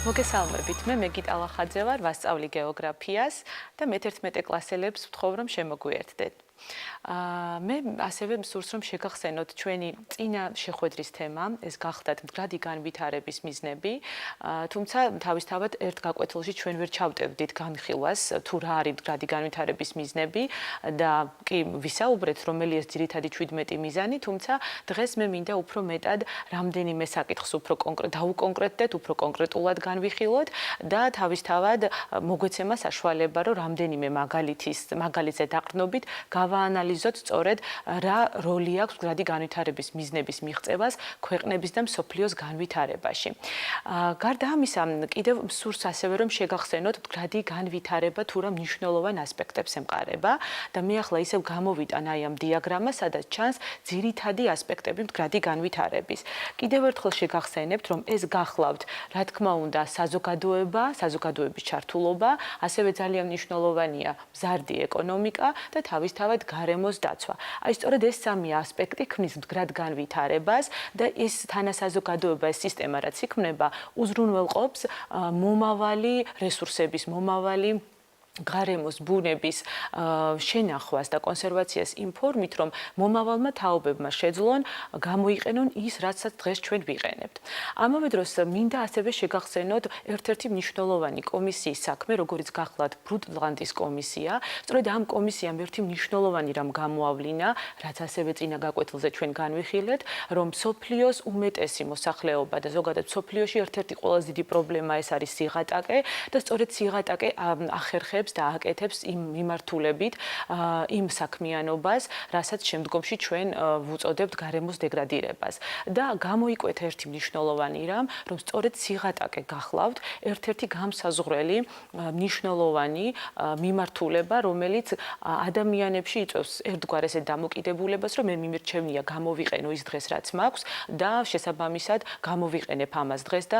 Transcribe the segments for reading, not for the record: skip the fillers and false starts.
მოგესალმებით, მე მეგიტ ალახაძე ვარ, ვასწავლი გეოგრაფიას და მე-11 კლასელებს ვთხოვ, რომ შემოგვიერთდეთ. მე ასევე მსურს რომ შეგახსენოთ ჩვენი წინა შეხვედრის თემა, ეს გახდათ მდგრადი განვითარების მიზნები, თუმცა თავისთავად ერთ გაკვეთილში ჩვენ ვერ ჩავტევდით განხილვას, თუ რა არის მდგრადი განვითარების მიზნები და კი ვისაუბრეთ, რომელია ძირითადი 17 მიზანი, თუმცა დღეს მე მინდა უფრო მეტად რამდენიმე საკითხს უფრო დაუკონკრეტდეთ, უფრო კონკრეტულად განვიხილოთ და თავისთავად მოგვეცემა საშუალება, რომ რამდენიმე მაგალითზე დაყრდნობით გავაანალიზოთ სწორედ რა როლი აქვს მდგრადი განვითარების მიზნების მიღწევას ქვეყნების და მსოფლიოს განვითარებაში. გარდა ამისა, კიდევ მსურს ასევე რომ შეგახსენოთ მდგრადი განვითარება თუ რა მნიშვნელოვან ასპექტებს ემყარება და მე ახლა ისევ გამოვიტან აი ამ დიაგრამა, სადაც ჩანს ძირითადი ასპექტები მდგრადი განვითარების. კიდევ ერთხელ შეგახსენებთ, რომ ეს გახლავთ, რა თქმა უნდა, საზოგადოების ჩართულობა, ასევე ძალიან მნიშვნელოვანია მზარდი ეკონომიკა და თავისთავად გარემოს დაცვა. აი სწორედ ეს სამი ასპექტი ქმნის მდგრად განვითარებას და ეს თანასაზოგადოება, ეს სისტემა რაც იქმნება, უზრუნველყოფს მომავალი რესურსების, მომავალი გარემოს ბუნების შენახვას და კონსერვაციას იმ ფორმით, რომ მომავალმა თაობებმა შეძლონ გამოიყენონ ის, რაცაც დღეს ჩვენ ვიყენებთ. ამავე დროს მინდა ასევე შეგახსენოთ ერთ-ერთი მნიშვნელოვანი კომისიის საქმე, როგორიც გახლავთ ბრუტლანდის კომისია. სწორედ ამ კომისიამ ერთი მნიშვნელოვანი რამ გამოავლინა, რაც ასევე წინა გაკვეთილზე ჩვენ განვიხილეთ, რომ მსოფლიოს უმეტესი მოსახლეობა და ზოგადად მსოფლიოში ერთ-ერთი ყველაზე დიდი პრობლემა ეს არის სიღატაკე და სწორედ სიღატაკე ახერხებს და აკეთებს იმ მიმართულებით იმ საქმიანობას, რასაც შემდგომში ჩვენ ვუწოდებთ გარემოს დეგრადირებას. და გამოიკვეთა ერთი მნიშვნელოვანი რამ, რომ სწორედ სიღატაკე გახლავთ ერთ-ერთი გამსაზღვრელი მნიშვნელოვანი მიმართულება, რომელიც ადამიანებში იწვევს ერთგვარ ესე დამოკიდებულებას, რომ მე მიმირჩევნია გამოვიყენო ის დღეს, რაც მაქვს და შესაბამისად გამოვიყენებ ამას დღეს და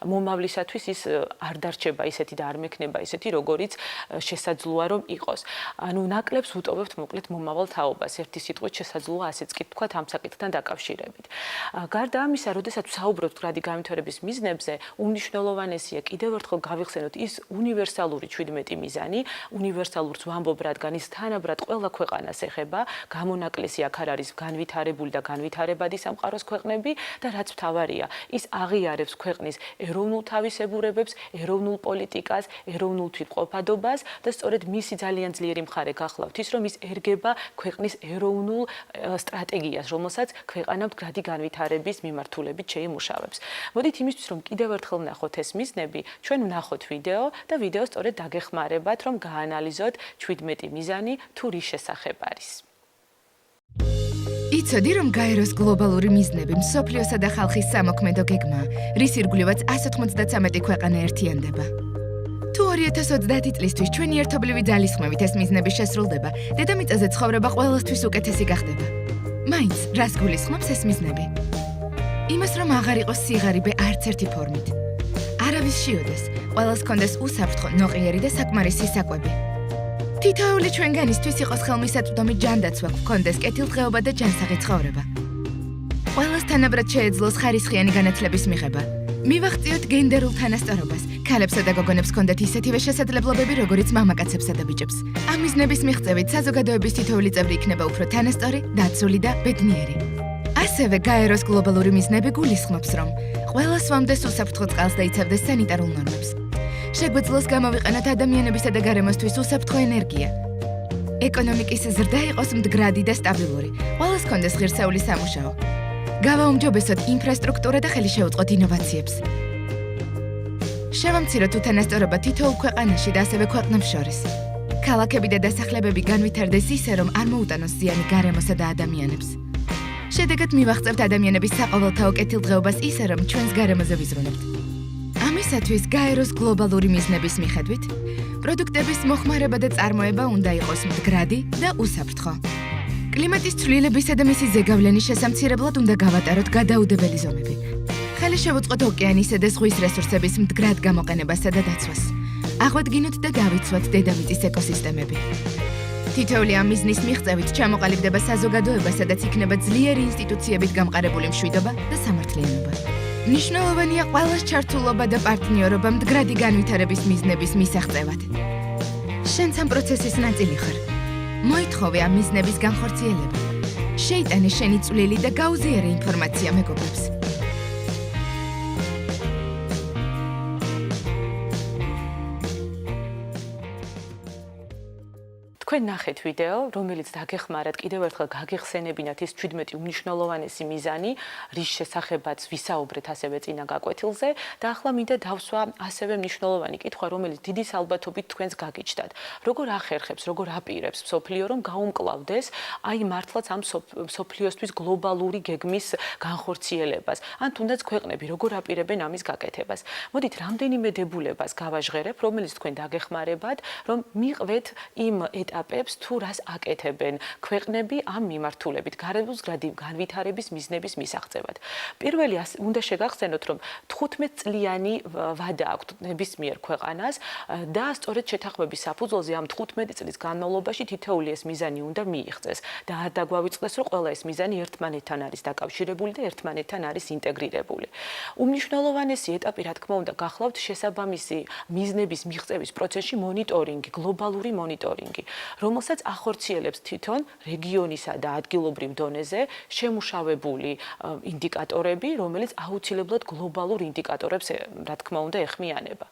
მომავლისათვის ის არ დარჩება ისეთი და არ მექნება ისეთი, როგორიც შესაძლოა რომ იყოს. ანუ ნაკლებს ვუტოვებთ მოკლედ მომავალ თაობას. ერთი სიტყვით შესაძლოა ასეც კი თქვა ამ საკითხთან დაკავშირებით. გარდა ამისა, როდესაც ვსაუბრობთ მდგრადი განვითარების მიზნებზე, უმნიშვნელოვანესია კიდევ ერთხელ გავიხსენოთ ის უნივერსალური 17 მიზანი, უნივერსალურს ვამბობ, რადგან ის თანაბრად ყველა ქვეყანას ეხება, გამონაკლისი აქ არ არის განვითარებული და განვითარებადი სამყაროს ქვეყნები და რაც მთავარია, ის აღიარებს ქვეყნის ეროვნულ თავისებურებებს, ეროვნულ პოლიტიკას, ეროვნულ თვითმყოფადობას და სწორედ მისი ძალიან ძლიერი მხარე გახლავთ ის, რომ ის ერგება ქვეყნის ეროვნულ სტრატეგიას, რომელსაც ქვეყანა მდგრადი განვითარების მიმართულებით შეიმუშავებს. მოდით იმისთვის, რომ კიდევ ერთხელ ვნახოთ ეს მიზნები, ჩვენ ვნახოთ ვიდეო და ვიდეო სწორედ დაგეხმარებათ, რომ გაანალიზოთ 17 მიზანი თუ რის შესახებ არის. იცოდი, რომ გაეროს გლობალური მიზნები მსოფლიოსა და ხალხის სამოქმედო გეგმაა, რის ირგვლივაც 193 ქვეყანა ერთიანდება. თუ 2030 წლისთვის ჩვენი ერთობლივი ძალისხმევით ეს მიზნები შესრულდება, დედამიწაზე ცხოვრება ყველასთვის უკეთესი გახდება. მაინც, რას გულისხმობს ეს მიზნები? იმას, რომ აღარ იყოს სიღარიბე არც ერთი ფორმით. არავის შეოდეს, ყველას ჰქონდეს უსაფრთხო, ნოყიერი და საკმარისი საკვები. თითოეული ჩვენგანისთვის იყოს ხელმისაწვდომი ჯანდაცვა, ჰქონდეს კეთილდღეობა და ჯანსაღი ცხოვრება. ყველას თანაბრად შეეძლოს ხარისხიანი განათლების მიღება. მივაღწიოთ გენდერულ თანასწორობას. ქალებსა და გოგონებს ჰქონდეთ ისეთივე შესაძლებლობები, როგორიც მამაკაცებსა და ბიჭებს. ამ მიზნების მიღწევით საზოგადოების თითოეული წევრი იქნება უფრო თანასწორი, დაცული და ბედნიერი. ასევე გაეროს გლობალური მიზნები გულისხმობს, რომ ყველას ვამდეს უსაფრთხო წყალს და იცავდეს სანიტარულ ნორმებს. შეგვეძლოს გამოვიყენოთ ადამიანებისა და გარემოსთვის უსაფრთხო ენერგია. ეკონომიკის ზრდა იყოს მდგრადი და სტაბილური. ყველას ჰქონდეს ღირსეული სამუშაო. გავაუმჯობესოთ ინფრასტრუქტურა და ხელი შევუწყოთ ინოვაციებს. შევამციროთ უთანასწორობა თითოეულ ქვეყანაში და ასევე ქვეყნებს შორის. ქალაქები და დასახლებები განვითარდეს ისე, რომ არ მოუტანოს ზიანი გარემოსა და ადამიანებს. შედეგად მივაღწევთ ადამიანების საყოველთაო კეთილდღეობას ისე, რომ ჩვენს გარემოზე ვიზრუნებთ. ამისათვის გაეროს გლობალური მიზნების მიხედვით, პროდუქტების მოხმარება და წარმოება უნდა იყოს მდგრადი და უსაფრთხო. კლიმატის ცვლილებისა და მისი ზეგავლენის შესამცირებლად უნდა გავატაროთ გადაუდებელი ზომები. ხელი შევუწყოთ ოკეანისა და ზღვის რესურსების მდგრად გამოყენებასა და დაცვას. აღვადგინოთ და დავიცვათ დედამიწის ეკოსისტემები. თითოეული ამ მიზნის მიღწევით ჩამოყალიბდება საზოგადოება, სადაც იქნება ძლიერი ინსტიტუციებით გამყარებული მშვიდობა და სამართლიანობა. მნიშვნელოვანია ყველას ჩართულობა და პარტნიორობა მდგრადი განვითარების მიზნების მისაღწევად. შენც ამ პროცესის ნაწილი ხარ. მოითხოვე ამ მიზნების განხორციელება. შეიტანე შენი წვლილი და გაუზიარე ინფორმაცია მეგობრებს. თქვენ ნახეთ ვიდეო, რომელიც დაგეხმარათ კიდევ ერთხელ გაგეხსენებინათ ის 17 უმნიშვნელოვანესი მიზანი, რის შესახებაც ვისაუბრეთ ასევე წინა გაკვეთილზე და ახლა მინდა დავსვა ასევე მნიშვნელოვანი კითხვა, რომელიც დიდი ალბათობით თქვენს გაგიჩნდათ. როგორ ახერხებს, როგორ აპირებს მსოფლიო, რომ გაუმკლავდეს აი მართლაც ამ მსოფლიოსთვის გლობალური გეგმის განხორციელებას, ან თუნდაც ქვეყნები როგორ აპირებენ ამის გაკეთებას. მოდით რამდენიმე დებულებას გავაჟღერებ, რომელიც თქვენ დაგეხმარებათ, რომ მიყვეთ იმ ეტაპებს თუ რას აკეთებენ ქვეყნები ამ მიმართულებით გარემოსგრადი განვითარების მიზნების მისაღწევად. პირველი უნდა შეგახსენოთ, რომ 15 წლიანი ვადა აქვთ ნებისმიერ ქვეყანას და სწორედ შეთანხმების საფუძველზე ამ 15 წლის განმავლობაში თითოეული ეს მიზანი უნდა მიიღწეს და არ დაგვავიწყდეს, რომ ყველა ეს მიზანი ერთმანეთთან არის დაკავშირებული და ერთმანეთთან არის ინტეგრირებული. უმნიშვნელოვანესი ეტაპი, რა თქმა უნდა, გახლავთ შესაბამისი მიზნების მიღწევის პროცესში მონიტორინგი, გლობალური მონიტორინგი, რომელსაც ახორციელებს თვითონ რეგიონისა და ადგილობრივ დონეზე შემუშავებული ინდიკატორები, რომელიც აუცილებლად გლობალურ ინდიკატორებს, რა თქმა უნდა, ეხმიანება.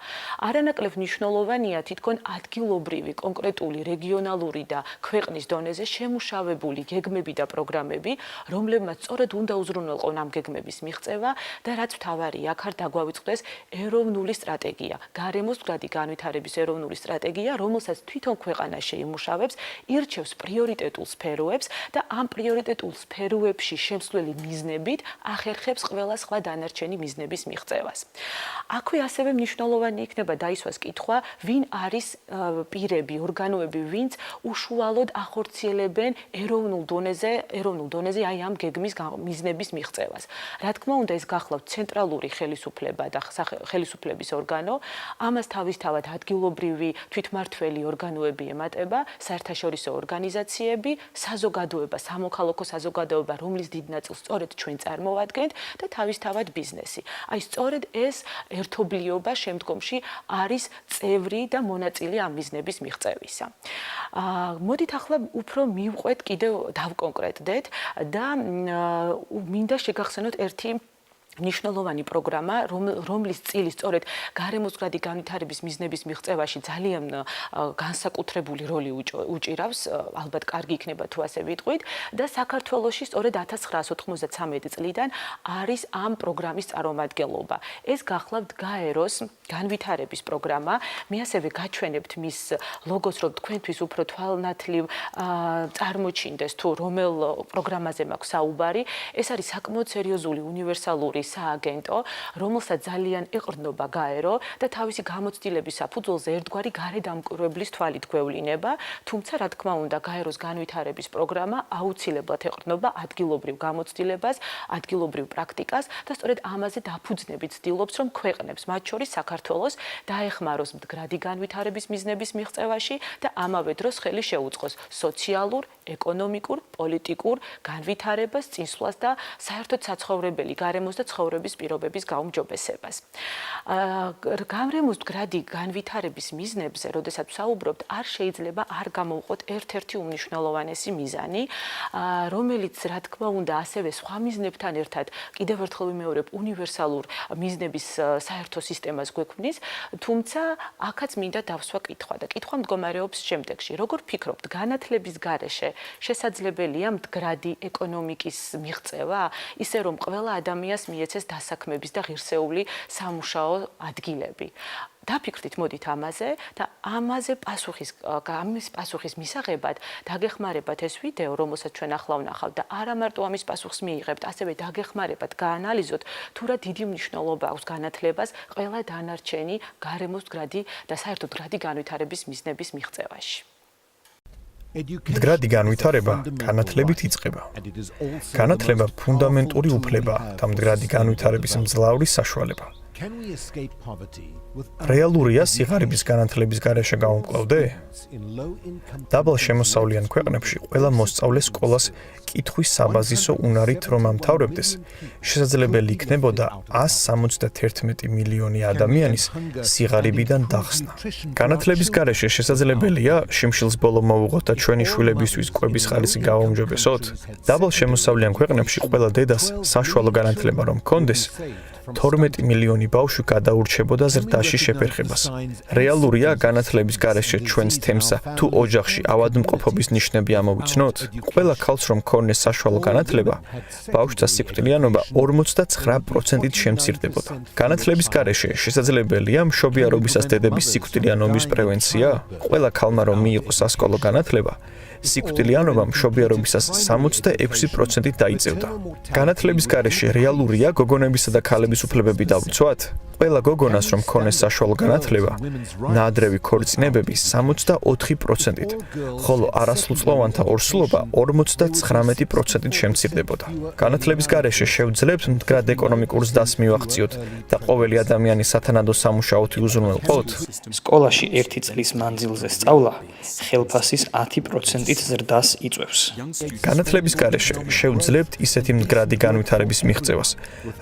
არანაკლებ მნიშვნელოვანია თითქონ ადგილობრივი, კონკრეტული, რეგიონალური და ქვეყნის დონეზე შემუშავებული გეგმები და პროგრამები, რომლებმაც სწორედ უნდა უზრუნველყონ ამ გეგმების მიღწევა და რაც მთავარია, აქ არ დაგვავიწყდეს ეროვნული სტრატეგია, გარემოსგრადი განვითარების ეროვნული სტრატეგია, რომელსაც თვითონ ქვეყანა შეიმუშავებს, ირჩევს პრიორიტეტულ სფეროებს და ამ პრიორიტეტულ სფეროებში შემსვლელი მიზნებით ახერხებს ყველა სხვა დანარჩენი მიზნების მიღწევას. აქვე ასევე მნიშვნელოვანი იქნება დაისვას კითხვა, ვინ არის პირები, ორგანოები, ვინც უშუალოდ ახორციელებენ ეროვნულ დონეზე აი ამ გეგმის მიზნების მიღწევას. რა თქმა უნდა, ეს გახლავთ ცენტრალური ხელისუფლება და ხელისუფლების ორგანო, ამას თავისთავად ადგილობრივი თვითმმართველი ორგანოები ემატება, საერთაშორისო ორგანიზაციები, საზოგადოება, სამოქალაქო საზოგადოება, რომლის დიდ ნაწილს სწორედ ჩვენ წარმოვადგენთ და თავისთავად ბიზნესი. აი სწორედ ეს ერთობლიობა შემდგომში არის წევრი და მონაწილე ამ მიზნების მიღწევისა. მოდით ახლა უფრო მივყვეთ კიდევ დავკონკრეტდეთ და მინდა შეგახსენოთ ერთი მნიშვნელოვანი პროგრამა, რომლის წილი სწორედ გარემოსგრადი განვითარების მიზნების მიღწევაში ძალიან განსაკუთრებული როლი უჭირავს, ალბათ კარგი იქნება თუ ასე ვიტყვით, და საქართველოში სწორედ 1993 წლიდან არის ამ პროგრამის წარმომადგენლობა. ეს გახლავთ გაეროს განვითარების პროგრამა. მე ასევე გაჩვენებთ მის ლოგოს, რომ თქვენთვის უფრო თვალნათლივ წარმოჩინდეს თუ რომელ პროგრამაზე მაქვს საუბარი. ეს არის საკმაოდ სერიოზული უნივერსალური სააგენტო, რომელსაც ძალიან ეყრდნობა გაერო და თავისი გამოცდილების საფუძველზე ერთგვარი გარედამკვირვებლის თვალით გვევლინება, თუმცა რა თქმა უნდა, გაეროს განვითარების პროგრამა აუცილებლად ეყრდნობა ადგილობრივ გამოცდილებას, ადგილობრივ პრაქტიკას და სწორედ ამაზე დაფუძნებით ცდილობს, რომ ქვეყნებს, მათ შორის საქართველოს, დაეხმაროს მდგრადი განვითარების მიზნების მიღწევაში და ამავე დროს ხელი შეუწყოს სოციალურ, ეკონომიკურ, პოლიტიკურ განვითარებას, წინსვლას და საერთოდ საცხოვრებელი გარემოს და ცხოვრების პირობების გაუმჯობესებას. გარემოსგრადი განვითარების მიზნებზე, როდესაც ვსაუბრობთ, არ შეიძლება არ გამოვყოთ ერთ-ერთი უმნიშვნელოვანესი მიზანი, რომელიც, რა თქმა უნდა, ასევე სხვა მიზნებთან ერთად, კიდევ ერთხელ ვიმეორებ, უნივერსალურ მიზნების საერთო სისტემას გვექმნის, თუმცა აქაც მინდა დავსვა კითხვა და კითხვა მდგომარეობს შემდეგში. როგორ ფიქრობთ, განათლების გარეშე შესაძლებელია მდგრადი ეკონომიკის მიღწევა, ისე რომ ყველა ადამიანს მიეცეს დასაქმების და ღირსეული სამუშაო ადგილები? დაფიქრდით მოდით ამაზე და ამაზე პასუხის მისაღებად დაგეხმარებათ ეს ვიდეო, რომელსაც ჩვენ ახლა ვნახავთ და არა მარტო ამის პასუხს მიიღებთ, ასევე დაგეხმარებათ გაანალიზოთ თუ რა დიდი მნიშვნელობა აქვს განათლებას ყველა დანარჩენი გარემოსგრადი და საერთოდ მდგრადი განვითარების მიზნების მიღწევაში. მდგრადი განვითარება განათლებით იწყება. განათლება ფუნდამენტური უფლებაა და მდგრადი განვითარების მძლავრი საშუალება. რეალურია სიღარიბის განათლების გარეშე გავუმკლავდე? დაბალ შემოსავლიან ქვეყნებში ყველა მოსწავლე სკოლას კითხვის საბაზისო უნარით რომ ამთავრებდეს, შესაძლებელი იქნებოდა 171 მილიონი ადამიანის სიღარიბიდან დახსნა. განათლების გარეშე შესაძლებელია შიმშილს ბოლო მოვუღოთ და ჩვენი შვილებისთვის კვების ხარისხი გავაუმჯობესოთ? დაბალ შემოსავლიან ქვეყნებში ყველა დედას საშუალო განათლება რომ ჰქონდეს, 12 მილიონი ბავშვი გადაურჩებოდა ზრდაში შეფერხებას. რეალურია განათლების გარეშე ჩვენს თემსა თუ ოჯახში ავადმყოფობის ნიშნები ამოვიცნოთ? ყველა ქალს რომ ჰქონდეს საშუალო განათლება, ბავშვთა სიკვდილიანობა 59%-ით შემცირდებოდა. განათლების გარეშე შესაძლებელია მშობიარობისას დედების სიკვდილიანობის პრევენცია? ყველა ქალმა რომ მიიღოს სასკოლო განათლება, სიკვდილიანობა მშობიარობისას 66%-ით დაიწევდა. განათლების გარეშე რეალურია გოგონებისა და ქალების უფლებები დავიცვათ? ყველა გოგონას რომ ჰქონდეს საშუალო განათლება, ნაადრევი ქორწინებები 64%-ით, ხოლო არასრულწლოვანთა ორსულობა 59%-ით შემცირდებოდა. განათლების გარეშე შევძლებთ მდგრად ეკონომიკურ ზრდას მივახციოთ და ყოველი ადამიანის სათანადო სამუშაოთი უზრუნველყოთ? სკოლაში 1 წლის მანძილზე სწავლა ხელფასის 10%-ით ზრდას იწვევს. განათლების გარეშე შევძლებთ ისეთი მდგრადი განვითარების მიღწევას,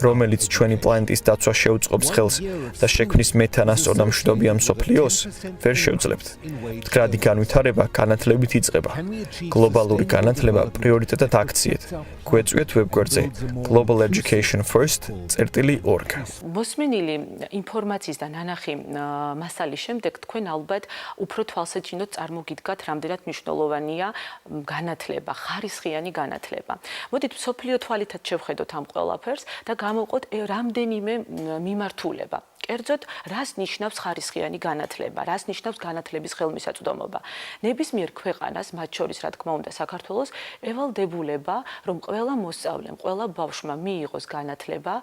რომელიც ჩვენი პლანეტის დაცვას შეუწყობს ხელს და შექმნის მეთანასწორ და მშვიდობიან მსოფლიოს? ვერ შევძლებთ. მდგრადი განვითარება განათლებით იწყება. გლობალური განათლება პრიორიტეტად აქციეთ. გვეწვიეთ ვებგვერდზე globaleducationfirst.org. მოსმენილი ინფორმაციის და ნანახი მასალის შემდეგ თქვენ ალბათ უფრო თვალსაჩინოდ წარმოგიდგათ, რამდენად მნიშვნელოვანია განათლება, ხარისხიანი განათლება. მოდით მსოფლიო თვალითაც შევხედოთ ამ ყველაფერს და გამოვყოთ რამდენიმე მიმართულება. კერძოდ, რას ნიშნავს ხარისხიანი განათლება, რას ნიშნავს განათლების ხელმისაწვდომობა. ნებისმიერ ქვეყანას, მათ შორის რა თქმა უნდა საქართველოს, ევალდებულება, რომ ყველა მოსწავლემ, ყველა ბავშვმა მიიღოს განათლება,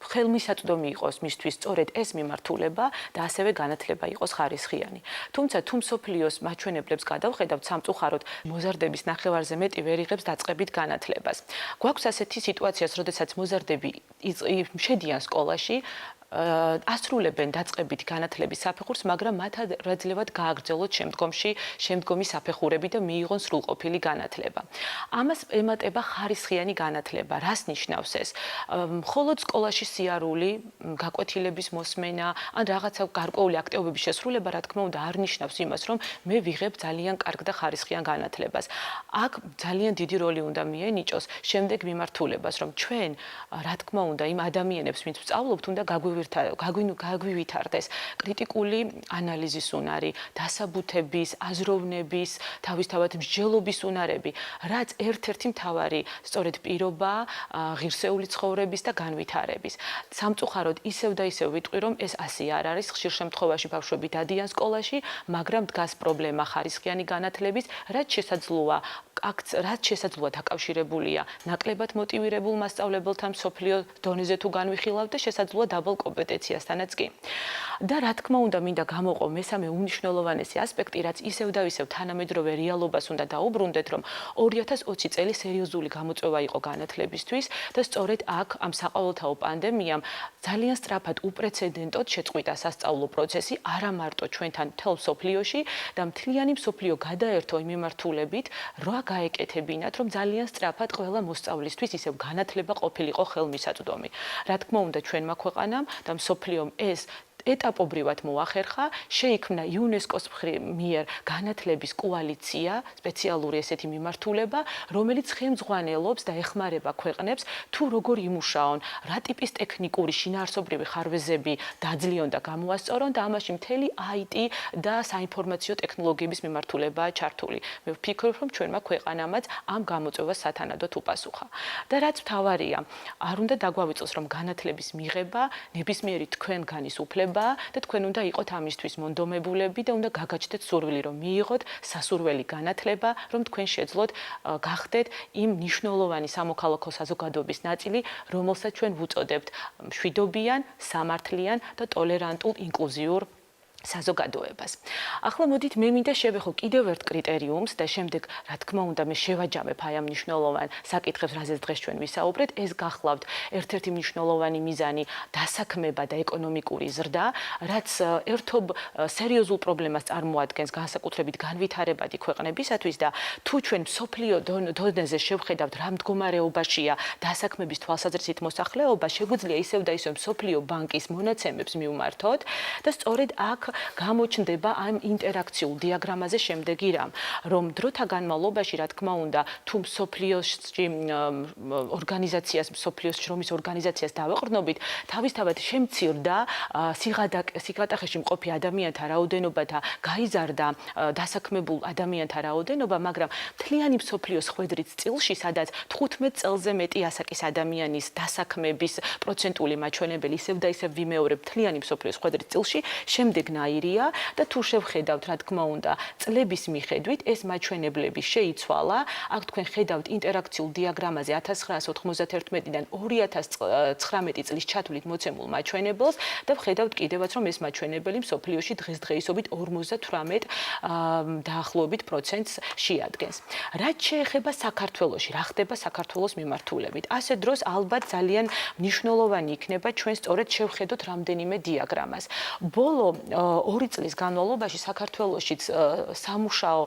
ხელმისაწვდომი იყოს მისთვის სწორედ ეს მიმართულება და ასევე განათლება იყოს ხარისხიანი. თუმცა თუ მსოფლიოს მაჩვენებლებს გადავხედავთ, სამწუხაროდ მოზარდების ნახევარზე მეტი ვერ იღებს დაწყებით განათლებას. გვაქვს ასეთი სიტუაციაც, როდესაც მოზარდები შედიან სკოლაში, ასრულებენ დაწყებით განათლების საფეხურს, მაგრამ მათ აძლევად გააგრძელოთ შემდგომი საფეხურები და მიიღონ სრულყოფილი განათლება. ამას ემატება ხარისხიანი განათლება. რას ნიშნავს ეს? მხოლოდ სკოლაში სიარული, გაკვეთილების მოსმენა, ან რაღაცა გარკვეული აქტივობების შესრულება, რა თქმა უნდა, არ ნიშნავს იმას, რომ მე ვიღებ ძალიან კარგ და ხარისხიან განათლებას. აქ ძალიან დიდი როლი უნდა მიენიჭოს შემდეგ მიმართულებას, რომ ჩვენ, რა თქმა უნდა, იმ ადამიანებს, ვინც ვსწავლობთ, უნდა გაგვივითარდეს კრიტიკული ანალიზის უნარი, დასაბუთების, აზროვნების, თავისთავად მსჯელობის უნარები, რაც ერთ-ერთი მთავარი სწორედ პირობაა ღირსეული ცხოვრების და განვითარების. სამწუხაროდ ისევ და ისევ ვიტყვი, რომ ეს ასე არ არის, ხშირ შემთხვევაში ბავშვები დადიან სკოლაში, მაგრამ დგას პრობლემა ხარისხიანი განათლების, რაც შესაძლოა დაკავშირებულია ნაკლებად მოტივირებულ მასწავლებელთან მსოფლიო დონეზე თუ განვიხილავთ და შესაძლოა დაბალ კომპეტენციასთანაც კი. და რა თქმა უნდა, მინდა გამოვყო მესამე უმნიშვნელოვანესი ასპექტი, რაც ისევ და ისევ თანამედროვე რეალობას უნდა დაუბრუნდეთ, რომ 2020 წელი სერიოზული გამოწვევა იყო განათლებისთვის და სწორედ აქ ამ საყოველთაო პანდემიამ ძალიან სწრაფად უპრეცედენტოდ შეწყვიტა სასწავლო პროცესი არა მარტო ჩვენთან მთელ მსოფლიოში და მთლიანი მსოფლიო გადაერთო იმ მიმართულებით, რა გაეკეთებინათ, რომ ძალიან სწრაფად ყველა მოსწავლისთვის ისევ განათლება ყოფილიყო ხელმისაწვდომი. რა თქმა უნდა, ჩვენმა ქვეყანამ და მსოფლიომ ეს ეტაპობრივად მოახერხა, შეიქმნა იუნესკოს მიერ განათლების კოალიცია, სპეციალური ესეთი მიმართულება, რომელიც ხელმძღვანელობს და ეხმარება ქვეყნებს თუ როგორ იმუშაონ, რა ტიპის ტექნიკური შინაარსობრივი ხარვეზები დაძლიონ და გამოასწორონ და ამაში მთელი IT და საინფორმაციო ტექნოლოგიების მიმართულებაა ჩართული. მე ვფიქრობ, რომ ჩვენმა ქვეყანამაც ამ გამოწვევას სათანადოდ უპასუხა. და რაც მთავარია, არ უნდა დაგვავიწყოს, რომ განათლების მიღება ნებისმიერი თქვენგანის უფლება და თქვენ უნდა იყოთ ამისთვის მონდომებულები და უნდა გაგაჩნდეთ სურვილი, რომ მიიღოთ სასურველი განათლება, რომ თქვენ შეძლოთ გახდეთ იმ მნიშვნელოვანი სამოქალაქო საზოგადოების ნაწილი, რომელსაც ჩვენ ვუწოდებთ მშვიდობიან, სამართლიან და ტოლერანტულ ინკლუზიურ საზოგადოებას. ახლა მოდით მე მინდა შევეხო კიდევ ერთ კრიტერიუმს და შემდეგ რა თქმა უნდა მე შევაჯამებ აი ამ მნიშვნელოვან საკითხებს, რაზეც დღეს ჩვენ ვისაუბრეთ, ეს გახლავთ ერთ-ერთი მნიშვნელოვანი მიზანი დასაქმება და ეკონომიკური ზრდა, რაც ერთობ სერიოზულ პრობლემას წარმოადგენს განსაკუთრებით განვითარებადი ქვეყნებისათვის და თუ ჩვენ მსოფლიო დონეზე შევხედავთ რა მდგომარეობაშია დასაქმების თვალსაზრისით მოსახლეობა, შეგვიძლია ისევ და ისევ მსოფლიო ბანკის მონაცემებს მივმართოთ და სწორედ აქ გამოჩნდება ამ ინტერაქციულ დიაგრამაზე შემდეგი რამ, რომ დროთა განმავლობაში, რა თქმა უნდა, თუ მსოფლიოში მსოფლიოს შრომის ორგანიზაციას დავეყრდნობით, თავისთავად შემცირდა სიღატახეში მყოფი ადამიანთა რაოდენობა და გაიზარდა დასაქმებულ ადამიანთა რაოდენობა, მაგრამ მთლიანი მსოფლიოს ხვედრით წილში, სადაც 15 წელზე მეტი ასაკის ადამიანის დასაქმების პროცენტული მაჩვენებელი ისევ და ისევ ვიმეორებ მთლიანი მსოფლიოს ხვედრით წილში, შემდეგ ნაირია და თუ შევხედავთ, რა თქმა უნდა, წლების მიხედვით ეს მაჩვენებლები შეიცვალა. აქ თქვენ ხედავთ ინტერაქციულ დიაგრამაზე 1991-დან 2019 წლის ჩათვლით მოცემულ მაჩვენებელს და ვხედავთ კიდევაც, რომ ეს მაჩვენებელი მსოფლიოში დღესდღეობით 58 დაახლოებით პროცენტს შეადგენს. რაც შეეხება საქართველოში, რა ხდება საქართველოს მიმართულებით? ასე დროს ალბათ ძალიან მნიშვნელოვანი იქნება ჩვენ სწორედ შევხედოთ რამდენიმე დიაგრამას. ბოლო 2 წლის განმავლობაში საქართველოშიც სამუშაო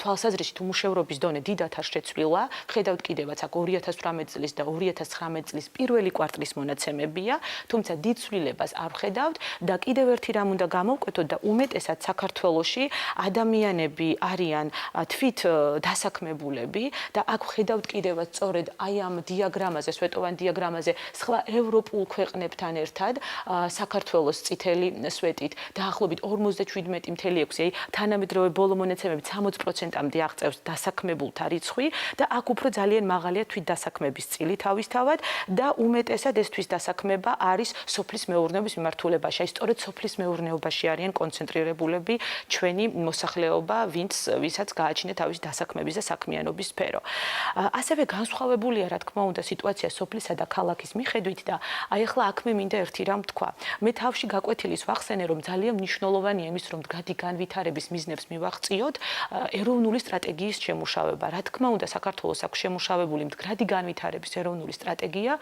თვალსაზრისით უმუშევრობის დონე დიდად არ შეცვლილა. ხედავთ კიდევაც აქ 2018 წლის და 2019 წლის პირველი კვარტლის მონაცემებია, თუმცა დიდ ცვლილებას არ ვხედავთ და კიდევ ერთი რამ უნდა გამოვკვეთოთ და უმეტესად საქართველოში ადამიანები არიან თვით დასაქმებულები და აქ ვხედავთ კიდევაც სწორედ აი ამ დიაგრამაზე, სვეტოვან დიაგრამაზე სხვა ევროპულ ქვეყნებთან ერთად საქართველოს წითელი სვეტით დაახლოებით 57.6, აი თანამედროვე ბოლო მონაცემებით 60%-მდე აღწევს დასაქმებულთა რიცხვი და აქ უფრო ძალიან მაღალია თვით დასაქმების წილი თავისთავად და უმეტესად ეს თვის დასაქმება არის სოფლის მეურნეობის მიმართულებაში. აი სწორედ სოფლის მეურნეობაში არიან კონცენტრირებულები ჩვენი მოსახლეობა, ვისაც გააჩნია თავისი დასაქმების და საქმიანობის სფერო. ასევე განსხვავებულია, რა თქმა უნდა, სიტუაცია სოფლისა და ქალაქის მიხედვით და აი ახლა აქ მე მინდა ერთი რამ თქვა. მე თავში გაკვეთილის ვახსენე, რომ ძალიან მნიშვნელოვანია იმის, რომ მდგრადი განვითარების მიზნებს მივაღწიოთ ეროვნული სტრატეგიის შემუშავება. რა თქმა უნდა, საქართველოს აქვს შემუშავებული მდგრადი განვითარების ეროვნული სტრატეგია,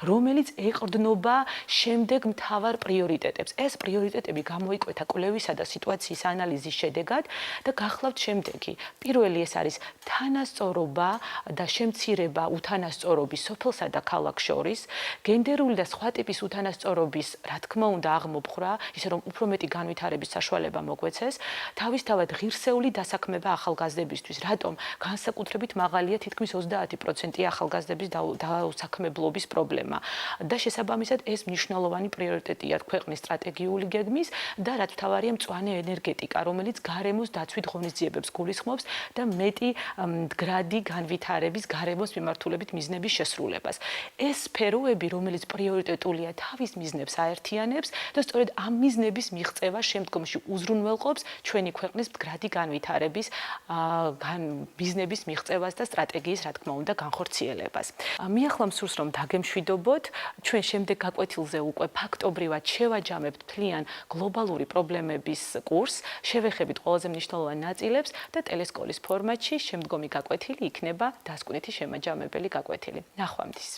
რომელიც ეყრდნობა შემდეგ მთავარ პრიორიტეტებს. ეს პრიორიტეტები გამოიკვეთა კვლევისა და სიტუაციის ანალიზის შედეგად და გახლავთ შემდეგი. პირველი ეს არის თანასწორობა და შემცირება უთანასწორობის სოფლსა და ქალაქს შორის, გენდერული და სხვა ტიპის უთანასწორობის, რა თქმა უნდა, აღმოფხვრა, ისე რომ უფრო მეტი განვითარების საშუალება მოგვეცეს, თავისთავად ღირსეული დასაქმება ახალგაზრდებისთვის. რატომ? განსაკუთრებით მაღალია თითქმის 30% ახალგაზრდების დაუსაქმებლობის პრობლემა. და შესაბამისად ეს მნიშვნელოვანი პრიორიტეტია ქვეყნის სტრატეგიული გეგმის და რაც მთავარია მწვანე ენერგეტიკა, რომელიც გარემოს დაცვით ღონისძიებებს გულისხმობს და მეტი მდგრადი განვითარების გარემოს მიმართულებით მიზნების შესრულებას. ეს სფეროები, რომელიც პრიორიტეტულია თავის მიზნებს აერთიანებს და სწორედ ამ მიზნების მიღწევა შემდგომში უზრუნველყოფს ჩვენი ქვეყნის მდგრადი განვითარების მიზნების მიღწევას და სტრატეგიის, რა თქმა უნდა, განხორციელებას. მიახლავ მსურს რომ დაგემშვიდობოთ, ჩვენ შემდეგ გაკვეთილზე უკვე ფაქტობრივად შევაჯამებთ მთლიან გლობალური პრობლემების კურსს, შევეხებით ყველაზე მნიშვნელოვან ნაწილებს და ტელესკოლის ფორმატში შემდგომი გაკვეთილი იქნება დასკვნითი შემაჯამებელი გაკვეთილი. ნახვამდის.